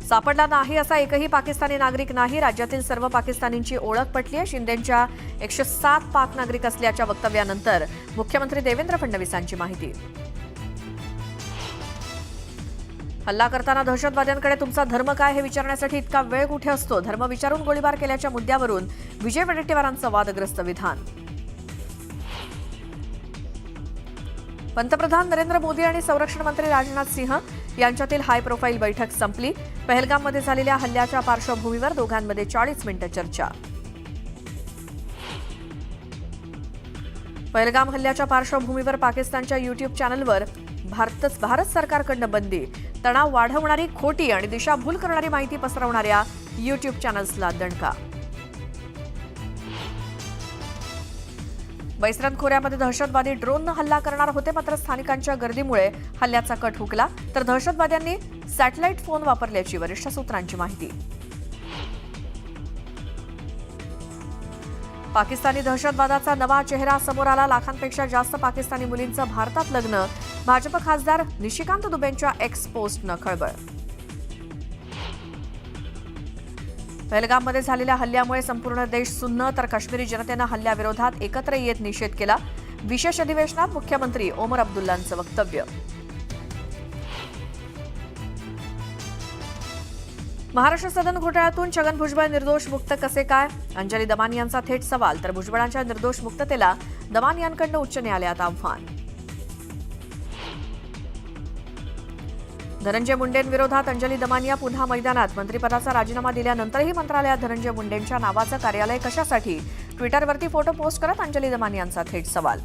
सापडला नाही असा एकही पाकिस्तानी नागरिक नाही. राज्यातील सर्व पाकिस्तानींची ओळख पटली आहे. शिंदेंच्या 107 पाक नागरिक असल्याच्या वक्तव्यानंतर मुख्यमंत्री देवेंद्र फडणवीसांची माहिती. हल्ला करताना दहशतवाद्यांकडे तुमचा धर्म काय हे विचारण्यासाठी इतका वेळ कुठे असतो? धर्म विचारून गोळीबार केल्याच्या मुद्द्यावरून विजय वडेट्टीवारांचं वादग्रस्त विधान. पंतप्रधान नरेंद्र मोदी आणि संरक्षण मंत्री राजनाथ सिंह यांच्यातील हाय प्रोफाईल बैठक संपली. पहलगाममध्ये झालेल्या हल्ल्याच्या पार्श्वभूमीवर दोघांमध्ये 40 मिनिटं चर्चा. पहलगाम हल्ल्याच्या पार्श्वभूमीवर पाकिस्तानच्या युट्यूब चॅनलवर भारत सरकारकडून बंदी. तणाव वाढवणारी, खोटी आणि दिशाभूल करणारी माहिती पसरवणाऱ्या युट्यूब चॅनल्सला दणका. बैसरन खोऱ्यामध्ये दहशतवादी ड्रोननं हल्ला करणार होते, मात्र स्थानिकांच्या गर्दीमुळे हल्ल्याचा कट हुकला. तर दहशतवाद्यांनी सॅटेलाइट फोन वापरल्याची वरिष्ठ सूत्रांची माहिती. पाकिस्तानी दहशतवादाचा नवा चेहरा समोर आला. लाखांपेक्षा जास्त पाकिस्तानी मुलींचं भारतात लग्न. भाजप खासदार निशिकांत दुबेंच्या एक्स पोस्टनं खळबळ. पहलगाममध्ये झालेल्या हल्ल्यामुळे संपूर्ण देश सुन्न, तर काश्मीरी जनतेनं हल्ल्याविरोधात एकत्र येत निषेध केला. विशेष अधिवेशनात मुख्यमंत्री ओमर अब्दुल्लांचं वक्तव्य. महाराष्ट्र सदन घोटाळ्यातून छगन भुजबळ निर्दोष मुक्त कसे काय? अंजली दमानी यांचा थेट सवाल. तर भुजबळांच्या निर्दोष मुक्ततेला दमानी यांकडून उच्च न्यायालयात आव्हान. धनंजय मुंडेंविरोधात अंजली दमानिया पुन्हा मैदानात. मंत्रिपदाचा राजीनामा दिल्यानंतरही मंत्रालयात धनंजय मुंडेंच्या नावाचं कार्यालय कशासाठी? ट्विटरवरती फोटो पोस्ट करत अंजली दमानी यांचा थेट सवाल.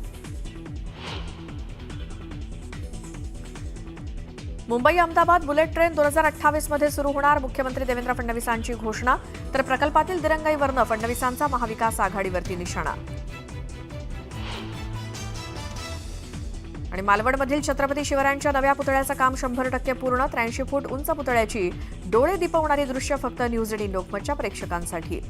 मुंबई अहमदाबाद बुलेट ट्रेन 2028 मध्ये सुरू होणार. मुख्यमंत्री देवेंद्र फडणवीसांची घोषणा. तर प्रकल्पातील दिरंगाईवरनं फडणवीसांचा महाविकास आघाडीवरती निशाणा. आणि मालवणमधील छत्रपती शिवरायांच्या नव्या पुतळ्याचं काम 100% पूर्ण. 83 फूट उंच पुतळ्याची डोळे दिपवणारी दृश्य फक्त न्यूज 18 लोकमतच्या प्रेक्षकांसाठी.